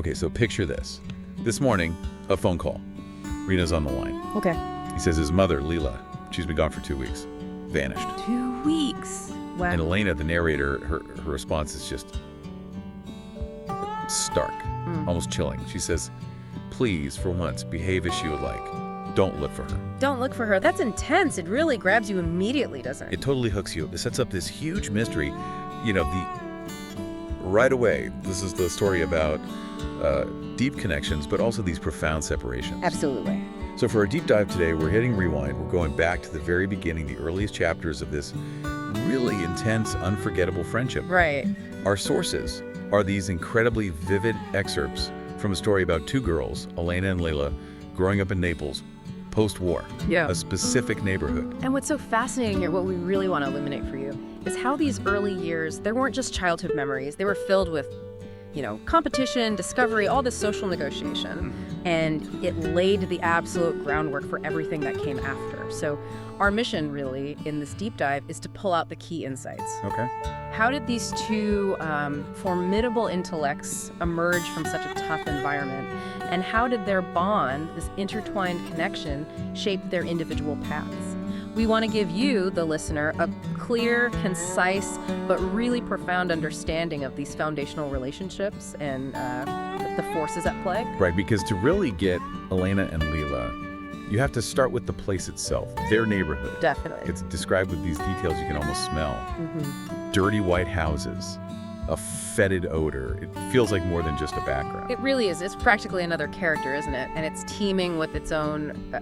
Okay, so picture this. This morning, a phone call. Rena's on the line. Okay. He says his mother, Lila, she's been gone for 2 weeks. Vanished. 2 weeks. Wow. And Elena, the narrator, her response is just stark, almost chilling. She says, please, for once, behave as she would like. Don't look for her. Don't look for her. That's intense. It really grabs you immediately, doesn't it? It totally hooks you. It sets up this huge mystery. You know, right away, this is the story about deep connections, but also these profound separations. Absolutely. So for our deep dive today, we're hitting rewind. We're going back to the very beginning, the earliest chapters of this really intense, unforgettable friendship. Right. Our sources are these incredibly vivid excerpts from a story about two girls, Elena and Lila, growing up in Naples, post-war, Yeah. a specific neighborhood. And what's so fascinating here, what we really want to illuminate for you, is how these early years, they weren't just childhood memories. They were filled with, competition, discovery, all this social negotiation. And it laid the absolute groundwork for everything that came after. So our mission, really, in this deep dive is to pull out the key insights. Okay. How did these two formidable intellects emerge from such a tough environment? And how did their bond, this intertwined connection, shape their individual paths? We want to give you, the listener, a clear, concise, but really profound understanding of these foundational relationships and the forces at play. Right, because to really get Elena and Lila, you have to start with the place itself, their neighborhood. Definitely. It's described with these details you can almost smell. Dirty white houses, a fetid odor. It feels like more than just a background. It really is. It's practically another character, isn't it? And it's teeming with its own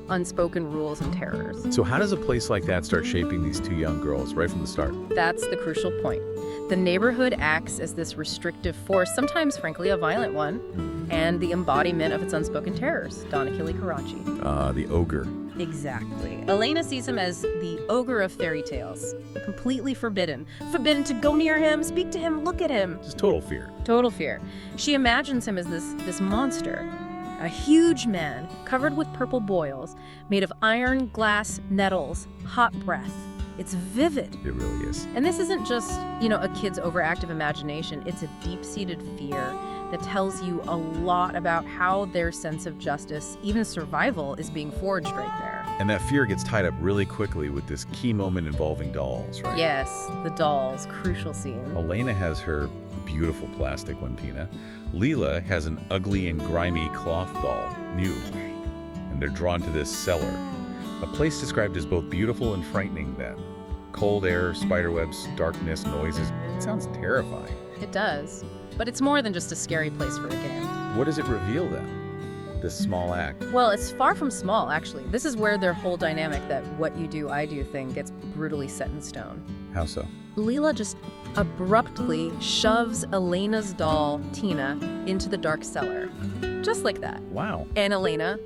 unspoken rules and terrors. So how does a place like that start shaping these two young girls right from the start? That's the crucial point. The neighborhood acts as this restrictive force, sometimes, frankly, a violent one, and the embodiment of its unspoken terrors, Don Achille. The ogre. Exactly. Elena sees him as the ogre of fairy tales, completely forbidden. Forbidden to go near him, speak to him, look at him. Just total fear. Total fear. She imagines him as this monster, a huge man covered with purple boils, made of iron, glass, nettles, hot breath. It's vivid. It really is. And this isn't just, a kid's overactive imagination. It's a deep-seated fear that tells you a lot about how their sense of justice, even survival, is being forged right there. And that fear gets tied up really quickly with this key moment involving dolls, right? Yes, the dolls, crucial scene. Elena has her beautiful plastic one, Pina. Lila has an ugly and grimy cloth doll, new. And they're drawn to this cellar, a place described as both beautiful and frightening then. Cold air, spiderwebs, darkness, noises. It sounds terrifying. It does. But it's more than just a scary place for a game. What does it reveal then? This small act. Well, it's far from small, actually. This is where their whole dynamic, that what you do, I do thing, gets brutally set in stone. How so? Lila just abruptly shoves Elena's doll, Tina, into the dark cellar. Just like that. Wow. And Elena,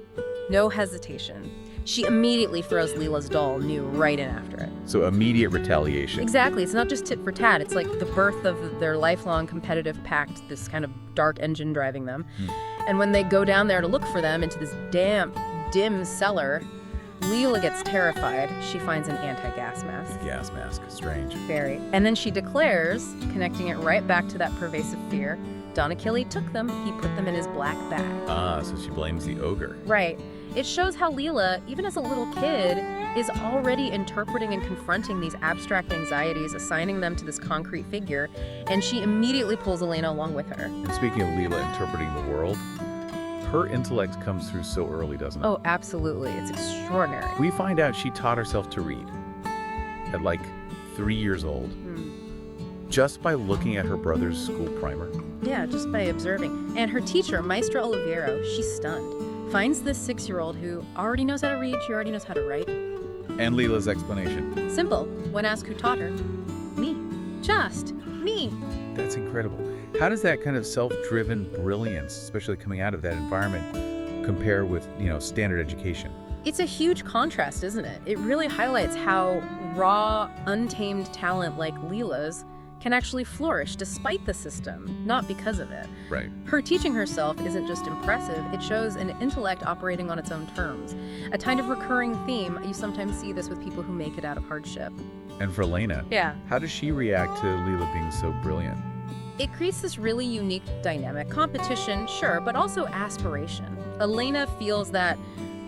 no hesitation. She immediately throws Lila's doll, new, right in after it. So immediate retaliation. Exactly. It's not just tit for tat. It's like the birth of their lifelong competitive pact, this kind of dark engine driving them. And when they go down there to look for them into this damp, dim cellar, Lila gets terrified. She finds an anti-gas mask. Gas mask. Strange. Very. And then she declares, connecting it right back to that pervasive fear, Don Achille took them. He put them in his black bag. Ah, so she blames the ogre. Right. It shows how Lila, even as a little kid, is already interpreting and confronting these abstract anxieties, assigning them to this concrete figure, and she immediately pulls Elena along with her. And speaking of Lila interpreting the world, her intellect comes through so early, doesn't it? Oh, absolutely. It's extraordinary. We find out she taught herself to read at like 3 years old, just by looking at her brother's school primer. Yeah, just by observing. And her teacher, Maestra Oliviero, she's stunned. Finds this 6-year-old who already knows how to read, she already knows how to write. And Lila's explanation. Simple. When asked who taught her, me. Just me. That's incredible. How does that kind of self-driven brilliance, especially coming out of that environment, compare with, standard education? It's a huge contrast, isn't it? It really highlights how raw, untamed talent like Lila's can actually flourish despite the system, not because of it. Right. Her teaching herself isn't just impressive, it shows an intellect operating on its own terms. A kind of recurring theme, you sometimes see this with people who make it out of hardship. And for Elena, Yeah. how does she react to Lila being so brilliant? It creates this really unique dynamic. Competition, sure, but also aspiration. Elena feels that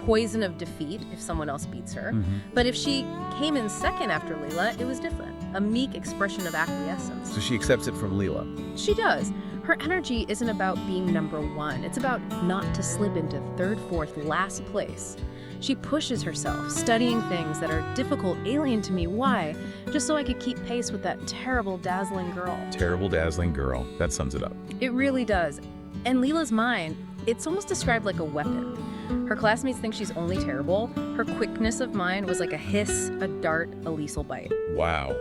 poison of defeat if someone else beats her. But if she came in second after Lila, it was different. A meek expression of acquiescence. So she accepts it from Lila. She does. Her energy isn't about being number one. It's about not to slip into third, fourth, last place. She pushes herself, studying things that are difficult, alien to me. Why? Just so I could keep pace with that terrible, dazzling girl. Terrible, dazzling girl. That sums it up. It really does. And Lila's mind, it's almost described like a weapon. Her classmates think she's only terrible. Her quickness of mind was like a hiss, a dart, a lethal bite. Wow.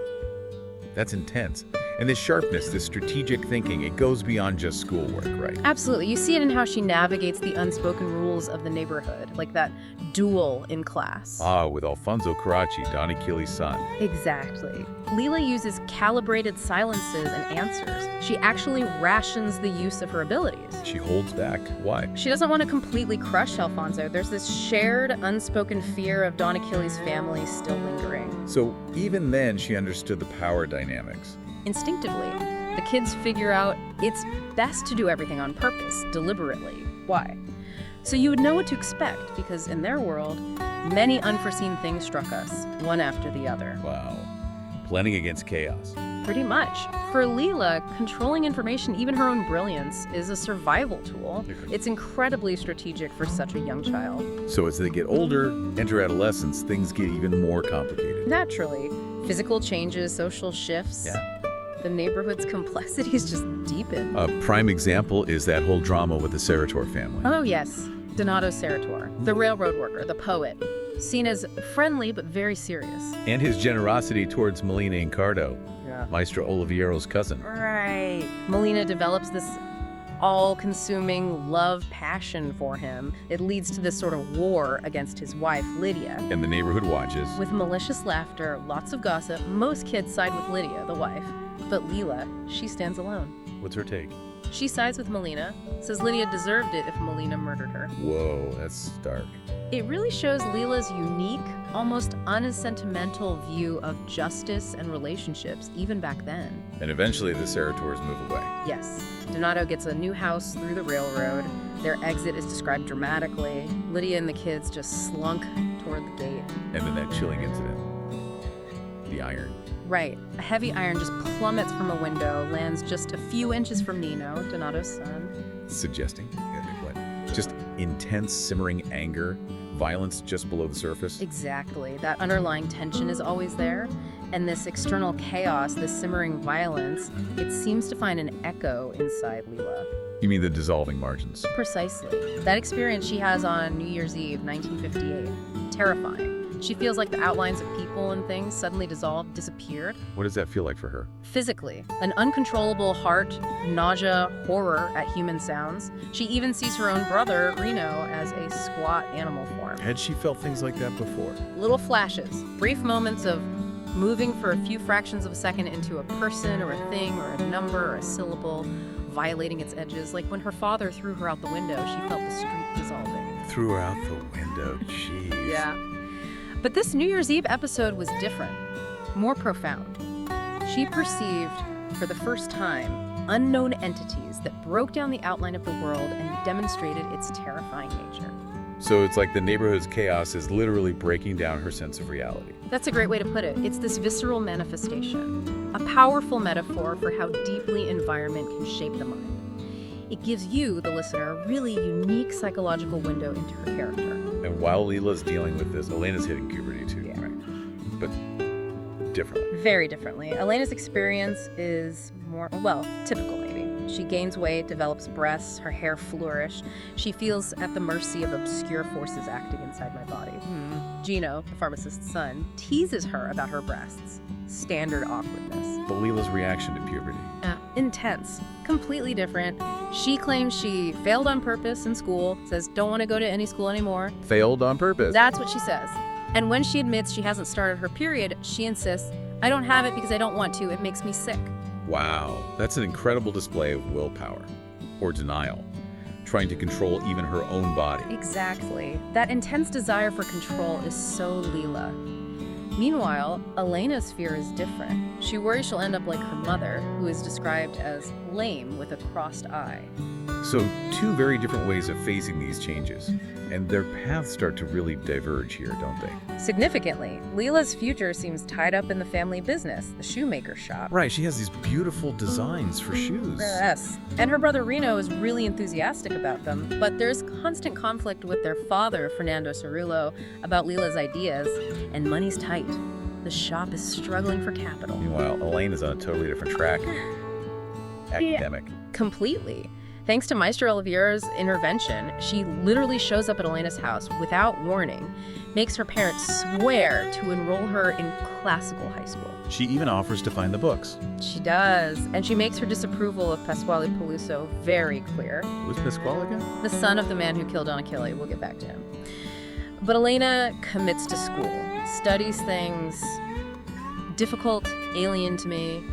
That's intense. And this sharpness, this strategic thinking, it goes beyond just schoolwork, right? Absolutely. You see it in how she navigates the unspoken rules of the neighborhood, like that duel in class. Ah, with Alfonso Carracci, Don Achille's son. Exactly. Lila uses calibrated silences and answers. She actually rations the use of her abilities. She holds back. Why? She doesn't want to completely crush Alfonso. There's this shared, unspoken fear of Don Achille's family still lingering. So even then, she understood the power dynamics. Instinctively, the kids figure out it's best to do everything on purpose, deliberately. Why? So you would know what to expect, because in their world, many unforeseen things struck us, one after the other. Wow. Planning against chaos. Pretty much. For Lila, controlling information, even her own brilliance, is a survival tool. It's incredibly strategic for such a young child. So as they get older, enter adolescence, things get even more complicated. Naturally, physical changes, social shifts. Yeah. The neighborhood's complexities just deepen. A prime example is that whole drama with the Serrator family. Oh, yes. Donato Serrator, the railroad worker, the poet. Seen as friendly but very serious. And his generosity towards Melina Incardo, Maestro Oliviero's cousin. Right. Melina develops this all-consuming love passion for him. It leads to this sort of war against his wife, Lydia. And the neighborhood watches. With malicious laughter, lots of gossip, most kids side with Lydia, the wife. But Lila, she stands alone. What's her take? She sides with Melina, says Lydia deserved it if Melina murdered her. Whoa, that's stark. It really shows Lila's unique, almost unsentimental view of justice and relationships, even back then. And eventually the Serrators move away. Yes. Donato gets a new house through the railroad. Their exit is described dramatically. Lydia and the kids just slunk toward the gate. And then that chilling incident. The iron. Right. A heavy iron just plummets from a window, lands just a few inches from Nino, Donato's son. Suggesting what? Just intense, simmering anger, violence just below the surface? Exactly. That underlying tension is always there. And this external chaos, this simmering violence, it seems to find an echo inside Lila. You mean the dissolving margins? Precisely. That experience she has on New Year's Eve, 1958. Terrifying. She feels like the outlines of people and things suddenly dissolved, disappeared. What does that feel like for her? Physically, an uncontrollable heart, nausea, horror at human sounds. She even sees her own brother, Reno, as a squat animal form. Had she felt things like that before? Little flashes, brief moments of moving for a few fractions of a second into a person or a thing or a number or a syllable, violating its edges. Like when her father threw her out the window, she felt the street dissolving. Threw her out the window, jeez. Yeah. But this New Year's Eve episode was different, more profound. She perceived, for the first time, unknown entities that broke down the outline of the world and demonstrated its terrifying nature. So it's like the neighborhood's chaos is literally breaking down her sense of reality. That's a great way to put it. It's this visceral manifestation, a powerful metaphor for how deeply environment can shape the mind. It gives you, the listener, a really unique psychological window into her character. And while Lila's dealing with this, Elena's hitting puberty too, Yeah. right? But differently. Very differently. Elena's experience is more, well, typical maybe. She gains weight, develops breasts, her hair flourish. She feels at the mercy of obscure forces acting inside my body. Gino, the pharmacist's son, teases her about her breasts. Standard awkwardness. But Lila's reaction to puberty. Intense. Completely different. She claims she failed on purpose in school, says don't want to go to any school anymore. Failed on purpose. That's what she says. And when she admits she hasn't started her period, she insists, I don't have it because I don't want to. It makes me sick. Wow, that's an incredible display of willpower. Or denial. Trying to control even her own body. Exactly. That intense desire for control is so Lila. Meanwhile, Elena's fear is different. She worries she'll end up like her mother, who is described as lame with a crossed eye. So, two very different ways of facing these changes. And their paths start to really diverge here, don't they? Significantly, Lila's future seems tied up in the family business, the shoemaker shop. Right, she has these beautiful designs for shoes. Yes, and her brother Reno is really enthusiastic about them, but there's constant conflict with their father, Fernando Cerullo, about Lila's ideas, and money's tight. The shop is struggling for capital. Meanwhile, Elaine is on a totally different track. Academic. Completely. Thanks to Maestro Oliviera's intervention, she literally shows up at Elena's house without warning, makes her parents swear to enroll her in classical high school. She even offers to find the books. She does, and she makes her disapproval of Pasquale Peluso very clear. Who's Pasquale again? The son of the man who killed Don Achille. We'll get back to him. But Elena commits to school, studies things difficult, alien to me,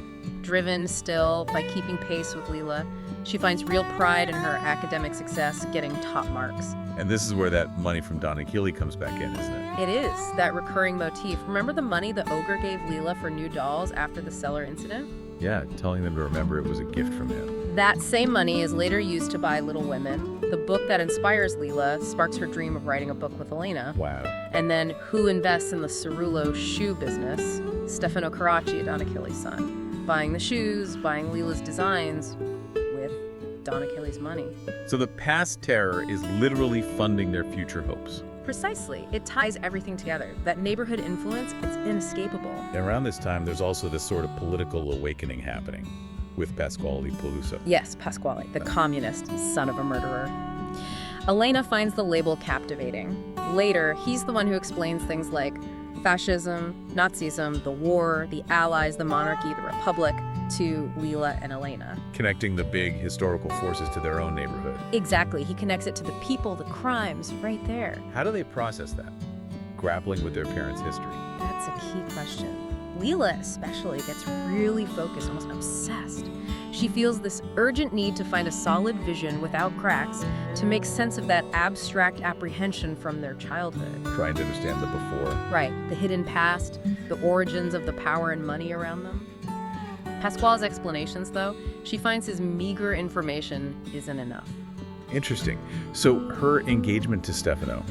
driven still by keeping pace with Lila. She finds real pride in her academic success, getting top marks. And this is where that money from Don Achille comes back in, isn't it? It is, that recurring motif. Remember the money the ogre gave Lila for new dolls after the cellar incident? Yeah, telling them to remember it was a gift from him. That same money is later used to buy Little Women. The book that inspires Lila sparks her dream of writing a book with Elena. Wow. And then who invests in the Cerullo shoe business? Stefano Carracci, Don Achille's son. Buying the shoes, buying Lila's designs with Don Achille's money. So the past terror is literally funding their future hopes. Precisely. It ties everything together. That neighborhood influence, it's inescapable. And around this time, there's also this sort of political awakening happening with Pasquale Peluso. Yes, Pasquale, the communist, son of a murderer. Elena finds the label captivating. Later, he's the one who explains things like fascism, Nazism, the war, the Allies, the monarchy, the republic, to Lila and Elena. Connecting the big historical forces to their own neighborhood. Exactly. He connects it to the people, the crimes, right there. How do they process that? Grappling with their parents' history. That's a key question. Lila especially gets really focused, almost obsessed. She feels this urgent need to find a solid vision without cracks to make sense of that abstract apprehension from their childhood. Trying to understand the before. Right, the hidden past, the origins of the power and money around them. Pasquale's explanations, though, she finds his meager information isn't enough. Interesting. So her engagement to Stefano,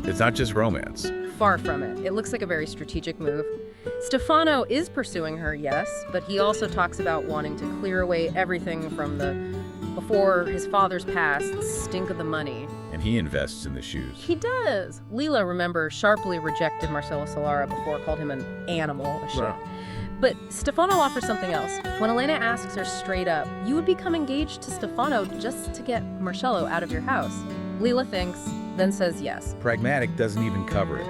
it's not just romance. Far from it. It looks like a very strategic move. Stefano is pursuing her, yes, but he also talks about wanting to clear away everything from the before his father's past, the stink of the money. And he invests in the shoes. He does. Lila, remember, sharply rejected Marcelo Solara before, called him an animal, a shit. Wow. But Stefano offers something else. When Elena asks her straight up, you would become engaged to Stefano just to get Marcello out of your house. Lila thinks, then says yes. Pragmatic doesn't even cover it.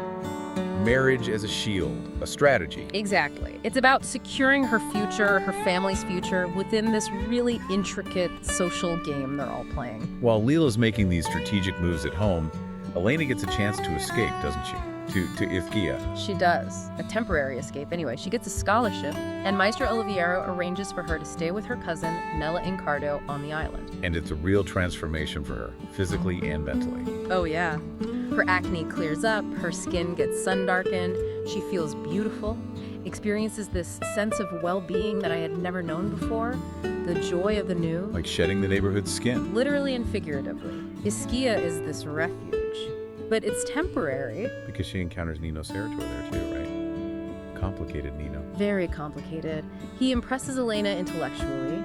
Marriage as a shield, a strategy. Exactly. It's about securing her future, her family's future, within this really intricate social game they're all playing. While Lila's making these strategic moves at home, Elena gets a chance to escape, doesn't she? To Ischia. She does. A temporary escape, anyway. She gets a scholarship, and Maestro Oliviero arranges for her to stay with her cousin, Nella Incardo, on the island. And it's a real transformation for her, physically and mentally. Oh, yeah. Her acne clears up, her skin gets sun-darkened, she feels beautiful, experiences this sense of well-being that I had never known before, the joy of the new. Like shedding the neighborhood's skin. Literally and figuratively. Ischia is this refuge. But it's temporary. Because she encounters Nino Serratore there too, right? Complicated Nino. Very complicated. He impresses Elena intellectually,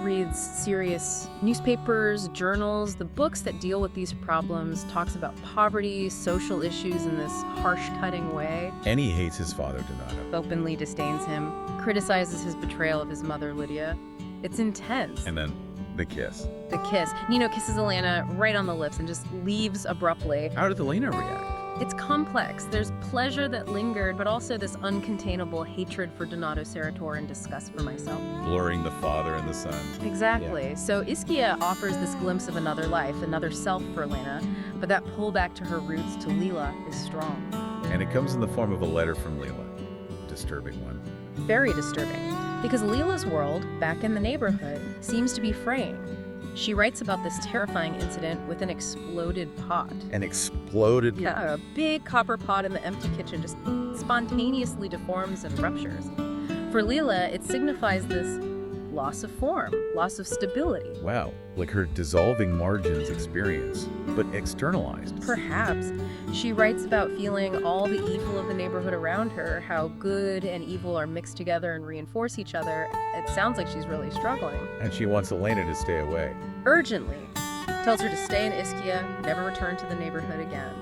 reads serious newspapers, journals, the books that deal with these problems, talks about poverty, social issues in this harsh, cutting way. And he hates his father, Donato. Openly disdains him, criticizes his betrayal of his mother, Lydia. It's intense. And then the kiss. The kiss. Nino kisses Elena right on the lips and just leaves abruptly. How did Elena react? It's complex. There's pleasure that lingered, but also this uncontainable hatred for Donato Serratore and disgust for myself. Blurring the father and the son. Exactly. Yeah. So Ischia offers this glimpse of another life, another self for Elena, but that pull back to her roots, to Lila, is strong. And it comes in the form of a letter from Lila. Disturbing one. Very disturbing. Because Lila's world, back in the neighborhood, seems to be fraying. She writes about this terrifying incident with an exploded pot. An exploded... Yeah, a big copper pot in the empty kitchen just spontaneously deforms and ruptures. For Lila, it signifies this loss of form, loss of stability. Wow, like her dissolving margins experience, but externalized. Perhaps. She writes about feeling all the evil of the neighborhood around her, how good and evil are mixed together and reinforce each other. It sounds like she's really struggling. And she wants Elena to stay away. Urgently. Tells her to stay in Ischia, never return to the neighborhood again.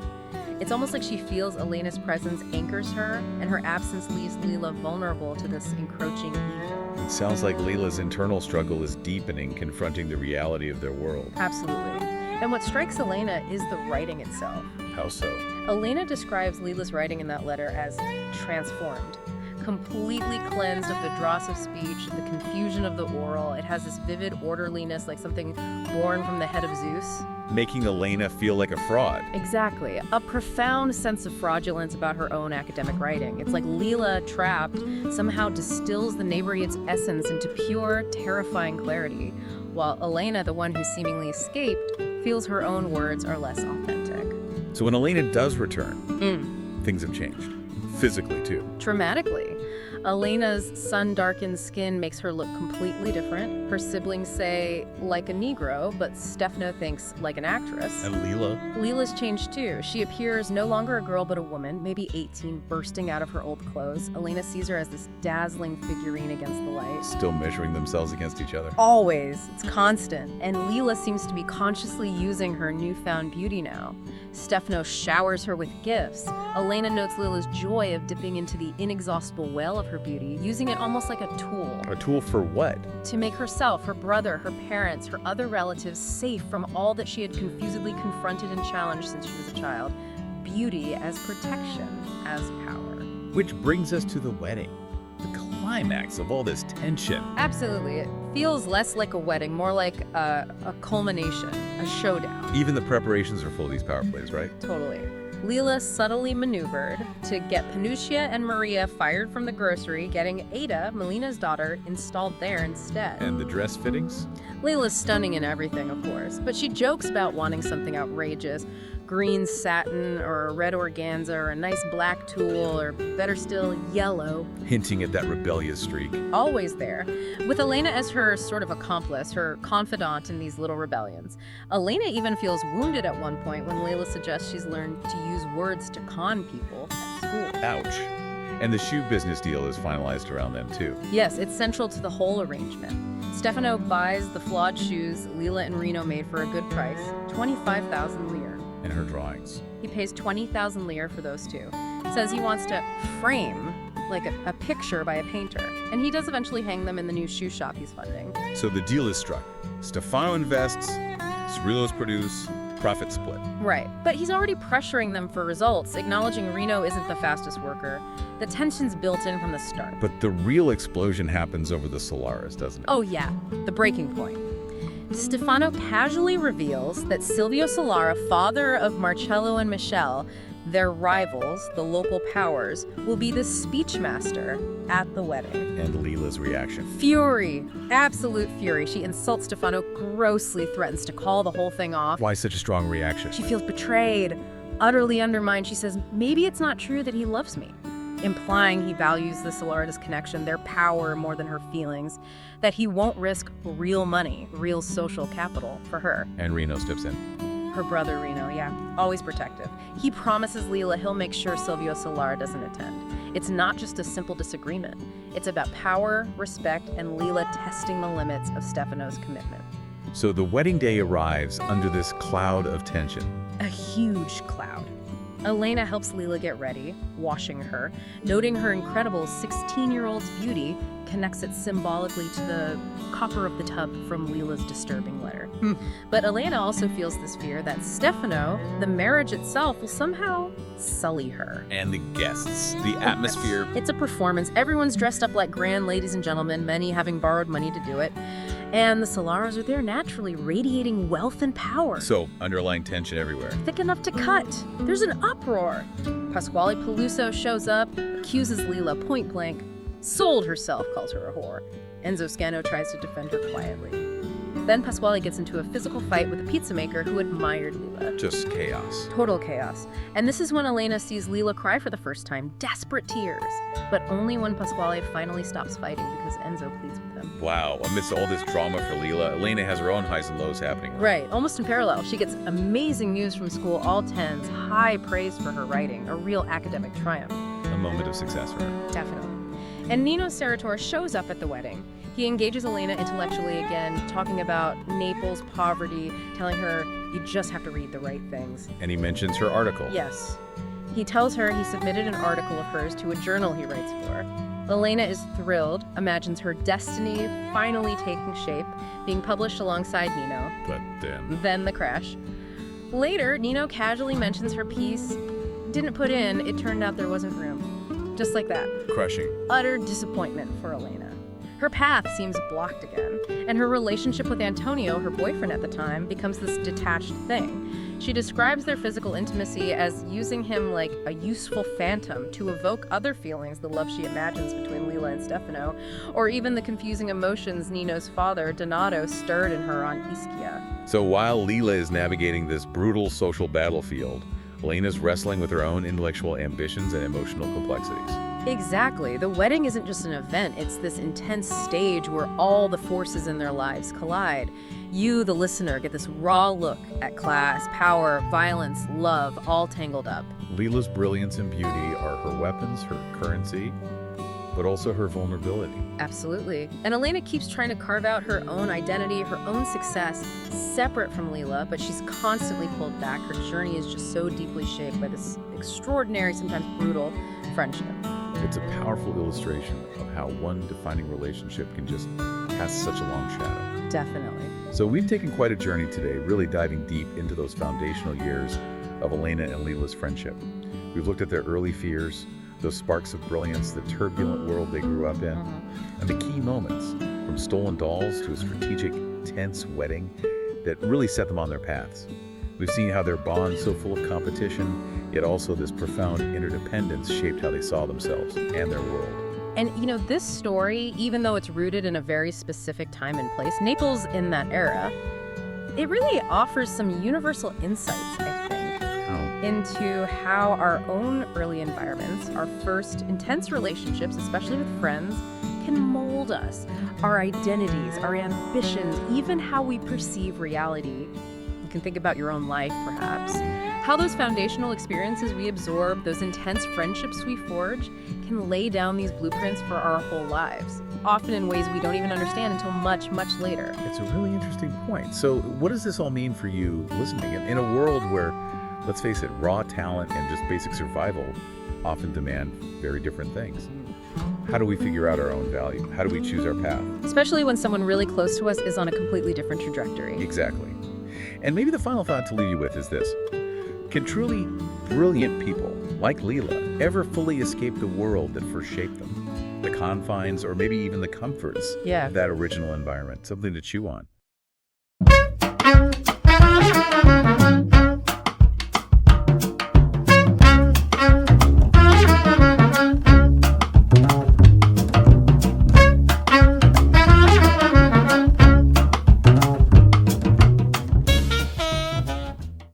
It's almost like she feels Elena's presence anchors her, and her absence leaves Lila vulnerable to this encroaching evil. It sounds like Lila's internal struggle is deepening, confronting the reality of their world. Absolutely. And what strikes Elena is the writing itself. How so? Elena describes Lila's writing in that letter as transformed, completely cleansed of the dross of speech, the confusion of the oral. It has this vivid orderliness, like something born from the head of Zeus. Making Elena feel like a fraud. Exactly. A profound sense of fraudulence about her own academic writing. It's like Lila, trapped, somehow distills the Neighborhood's essence into pure, terrifying clarity, while Elena, the one who seemingly escaped, feels her own words are less authentic. So when Elena does return, things have changed. Physically, too. Dramatically. Elena's sun-darkened skin makes her look completely different. Her siblings say like a Negro, but Stefano thinks like an actress. And Lila? Lila's changed too. She appears no longer a girl but a woman, maybe 18, bursting out of her old clothes. Elena sees her as this dazzling figurine against the light. Still measuring themselves against each other. Always. It's constant. And Lila seems to be consciously using her newfound beauty now. Stefano showers her with gifts. Elena notes Lila's joy of dipping into the inexhaustible well of her beauty, using it almost like a tool. A tool for what? To make herself, her brother, her parents, her other relatives safe from all that she had confusedly confronted and challenged since she was a child. Beauty as protection, as power. Which brings us to the wedding. The climax of all this tension. Absolutely. It feels less like a wedding, more like a culmination, a showdown. Even the preparations are full of these power plays, right? Totally. Lila subtly maneuvered to get Panucia and Maria fired from the grocery, getting Ada, Melina's daughter, installed there instead. And the dress fittings? Lila's stunning in everything, of course, but she jokes about wanting something outrageous. Green satin or a red organza or a nice black tulle or better still, yellow. Hinting at that rebellious streak. Always there. With Elena as her sort of accomplice, her confidant in these little rebellions. Elena even feels wounded at one point when Lila suggests she's learned to use words to con people at school. Ouch. And the shoe business deal is finalized around them too. Yes, it's central to the whole arrangement. Stefano buys the flawed shoes Lila and Reno made for a good price, 25,000 lire. And her drawings. He pays 20,000 lire for those two. Says he wants to frame like a picture by a painter. And he does eventually hang them in the new shoe shop he's funding. So the deal is struck. Stefano invests, Cirillos produce, profit split. Right. But he's already pressuring them for results, acknowledging Reno isn't the fastest worker. The tension's built in from the start. But the real explosion happens over the Solaris, doesn't it? Oh yeah, the breaking point. Stefano casually reveals that Silvio Solara, father of Marcello and Michelle, their rivals, the local powers, will be the speechmaster at the wedding. And Lila's reaction. Fury. Absolute fury. She insults Stefano, grossly threatens to call the whole thing off. Why such a strong reaction? She feels betrayed, utterly undermined. She says, maybe it's not true that he loves me. Implying he values the Solaritas connection, their power more than her feelings, that he won't risk real money, real social capital for her. And Reno steps in. Her brother Reno, yeah, always protective. He promises Lila he'll make sure Silvio Solara doesn't attend. It's not just a simple disagreement. It's about power, respect, and Lila testing the limits of Stefano's commitment. So the wedding day arrives under this cloud of tension. A huge cloud. Elena helps Lila get ready, washing her, noting her incredible 16-year-old's beauty, connects it symbolically to the copper of the tub from Lila's disturbing letter. But Elena also feels this fear that Stefano, the marriage itself, will somehow sully her. And the guests, the atmosphere. It's a performance. Everyone's dressed up like grand ladies and gentlemen, many having borrowed money to do it. And the Solaras are there naturally, radiating wealth and power. So, underlying tension everywhere. Thick enough to cut. There's an uproar. Pasquale Peluso shows up, accuses Lila point blank, sold herself, calls her a whore. Enzo Scano tries to defend her quietly. Then Pasquale gets into a physical fight with a pizza maker who admired Lila. Just chaos. Total chaos. And this is when Elena sees Lila cry for the first time, desperate tears. But only when Pasquale finally stops fighting because Enzo pleads with him. Wow, amidst all this drama for Lila, Elena has her own highs and lows happening. Right, almost in parallel. She gets amazing news from school, all tens, high praise for her writing, a real academic triumph. A moment of success for her. Definitely. And Nino Serratore shows up at the wedding. He engages Elena intellectually again, talking about Naples' poverty, telling her, you just have to read the right things. And he mentions her article. Yes. He tells her he submitted an article of hers to a journal he writes for. Elena is thrilled, imagines her destiny finally taking shape, being published alongside Nino. But Then the crash. Later, Nino casually mentions her piece didn't put in, it turned out there wasn't room. Just like that. crushing. Utter disappointment for Elena. Her path seems blocked again, and her relationship with Antonio, her boyfriend at the time, becomes this detached thing. She describes their physical intimacy as using him like a useful phantom to evoke other feelings, the love she imagines between Lila and Stefano, or even the confusing emotions Nino's father, Donato, stirred in her on Ischia. So while Lila is navigating this brutal social battlefield, Elena's wrestling with her own intellectual ambitions and emotional complexities. Exactly. The wedding isn't just an event, it's this intense stage where all the forces in their lives collide. You, the listener, get this raw look at class, power, violence, love, all tangled up. Lila's brilliance and beauty are her weapons, her currency, but also her vulnerability. Absolutely. And Elena keeps trying to carve out her own identity, her own success, separate from Lila, but she's constantly pulled back. Her journey is just so deeply shaped by this extraordinary, sometimes brutal, friendship. It's a powerful illustration of how one defining relationship can just cast such a long shadow. Definitely. So we've taken quite a journey today, really diving deep into those foundational years of Elena and Lila's friendship. We've looked at their early fears, those sparks of brilliance, the turbulent world they grew up in, and the key moments, from stolen dolls to a strategic, tense wedding that really set them on their paths. We've seen how their bond, so full of competition, yet also this profound interdependence, shaped how they saw themselves and their world. And, you know, this story, even though it's rooted in a very specific time and place, Naples in that era, it really offers some universal insights, I think, into how our own early environments, our first intense relationships, especially with friends, can mold us, our identities, our ambitions, even how we perceive reality. You can think about your own life, perhaps. How those foundational experiences we absorb, those intense friendships we forge, can lay down these blueprints for our whole lives, often in ways we don't even understand until much, much later. It's a really interesting point. So what does this all mean for you listening? In a world where, let's face it, raw talent and just basic survival often demand very different things. How do we figure out our own value? How do we choose our path? Especially when someone really close to us is on a completely different trajectory. Exactly. And maybe the final thought to leave you with is this. Can truly brilliant people, like Lila, ever fully escape the world that first shaped them? The confines, or maybe even the comforts of that original environment? Something to chew on.